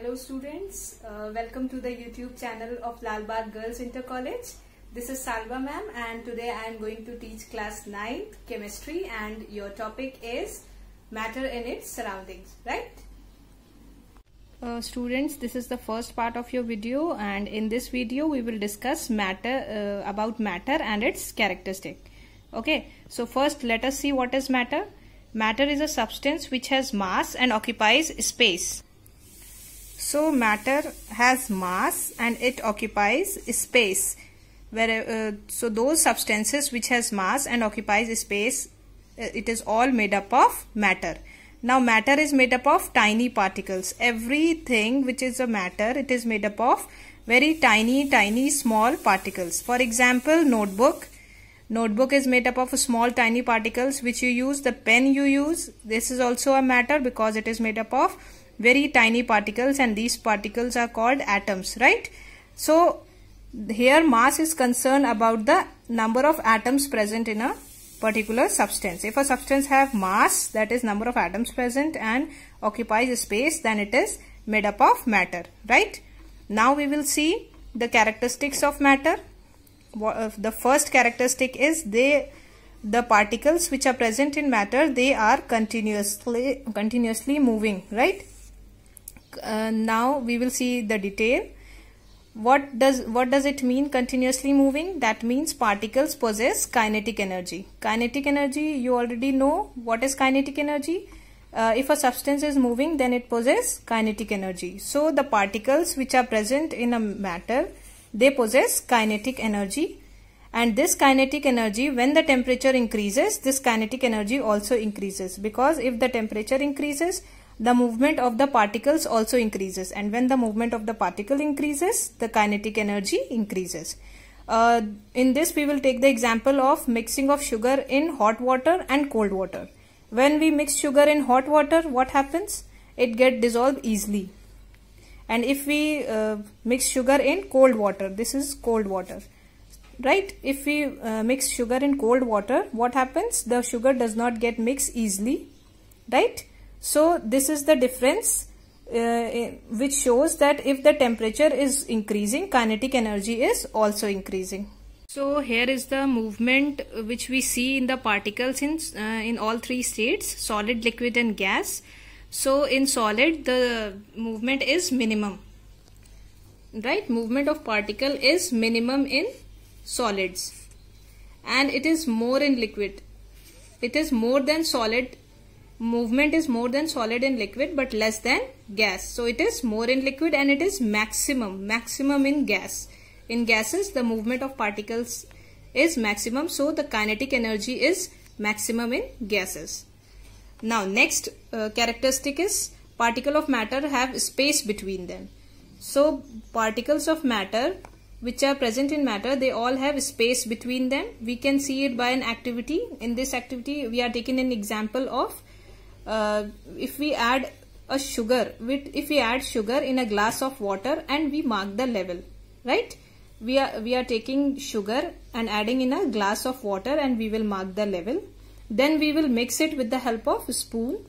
Hello students, welcome to the YouTube channel of Lal Bagh Girls Inter College. This is Salva ma'am and today I am going to teach class 9th chemistry and your topic is matter in its surroundings, right? Students, this is the first part of your video and in this video we will discuss about matter and its characteristic. Okay, so first let us see what is matter. Matter is a substance which has mass and occupies space. So matter has mass and it occupies space. So those substances which has mass and occupies space, it is all made up of matter. Now matter is made up of tiny particles. Everything which is a matter, it is made up of very tiny small particles. For example, notebook. Notebook is made up of small tiny particles which you use. The pen you use, this is also a matter because it is made up of very tiny particles and these particles are called atoms, right? So here mass is concerned about the number of atoms present in a particular substance. If a substance have mass, that is number of atoms present, and occupies space, then it is made up of matter, right? Now we will see the characteristics of matter. The first characteristic is the particles which are present in matter, they are continuously moving, right? Now we will see the detail. What does it mean continuously moving? That means particles possess kinetic energy. Kinetic energy, you already know what is kinetic energy. If a substance is moving, then it possesses kinetic energy. So the particles which are present in a matter, they possess kinetic energy, and this kinetic energy, when the temperature increases, this kinetic energy also increases, because if the temperature increases, the movement of the particles also increases, and when the movement of the particle increases, the kinetic energy increases. In this we will take the example of mixing of sugar in hot water and cold water. When we mix sugar in hot water, what happens? It gets dissolved easily. And if we mix sugar in cold water, this is cold water, right? If we mix sugar in cold water, what happens? The sugar does not get mixed easily, right? So this is the difference which shows that if the temperature is increasing, kinetic energy is also increasing. So here is the movement which we see in the particles in all three states: solid, liquid and gas. So in solid, the movement is minimum, right? Movement of particle is minimum in solids, and it is more in liquid. It is more than solid. Movement is more than solid in liquid but less than gas. So it is more in liquid and it is maximum in gas. In gases, the movement of particles is maximum, so the kinetic energy is maximum in gases. Now next characteristic is particle of matter have space between them. So particles of matter which are present in matter, they all have space between them. We can see it by an activity. In this activity we are taking an example of if we add sugar in a glass of water and we mark the level, right? We are taking sugar and adding in a glass of water and we will mark the level. Then we will mix it with the help of a spoon,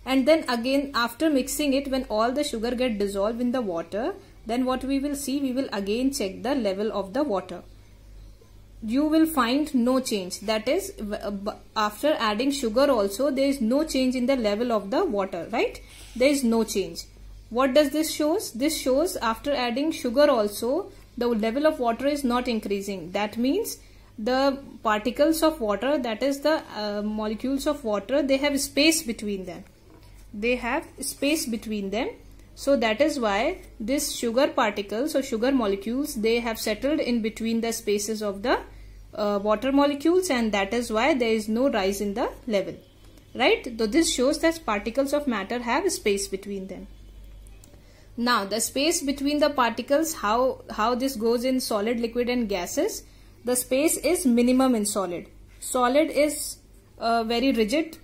and then again after mixing it, when all the sugar get dissolved in the water, then what we will see, we will again check the level of the water. You will find no change. That is, after adding sugar also, there is no change in the level of the water, right? There is no change. What does this shows? This shows after adding sugar also, the level of water is not increasing. That means the particles of water, that is the molecules of water, they have space between them. They have space between them. So that is why this sugar particles or sugar molecules, they have settled in between the spaces of the water molecules, and that is why there is no rise in the level, right? So this shows that particles of matter have space between them. Now the space between the particles, how this goes in solid, liquid and gases. The space is minimum in solid. Solid is very rigid,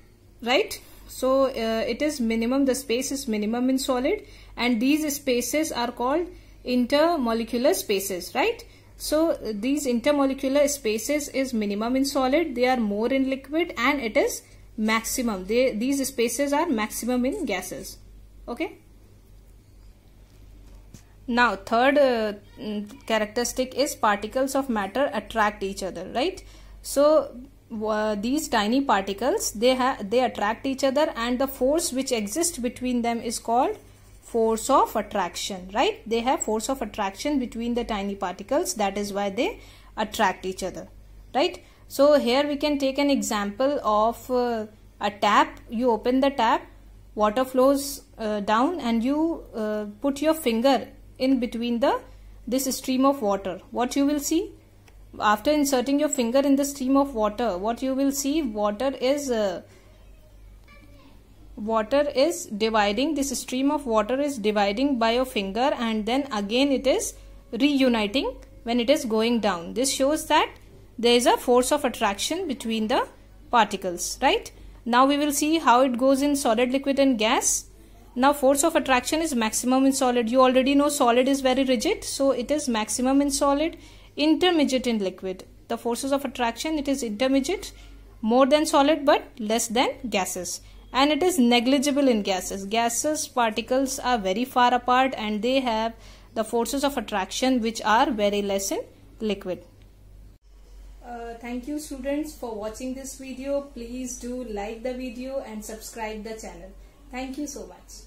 right? So it is minimum, the space is minimum in solid, and these spaces are called intermolecular spaces, right? So these intermolecular spaces is minimum in solid, they are more in liquid, and it is maximum. These spaces are maximum in gases. Okay. Now third characteristic is particles of matter attract each other, right? So these tiny particles, they attract each other, and the force which exists between them is called force of attraction, right? They have force of attraction between the tiny particles, that is why they attract each other, right? So here we can take an example of a tap. You open the tap, water flows down, and you put your finger in between this stream of water. What you will see after inserting your finger in the stream of water, what you will see, water is dividing. This stream of water is dividing by your finger, and then again it is reuniting when it is going down. This shows that there is a force of attraction between the particles, right? Now we will see how it goes in solid, liquid and gas. Now force of attraction is maximum in solid. You already know solid is very rigid, so it is maximum in solid, intermediate in liquid. The forces of attraction, it is intermediate, more than solid but less than gases, and it is negligible in gases. Gases particles are very far apart, and they have the forces of attraction which are very less in liquid. Thank you students for watching this video. Please do like the video and subscribe the channel. Thank you so much.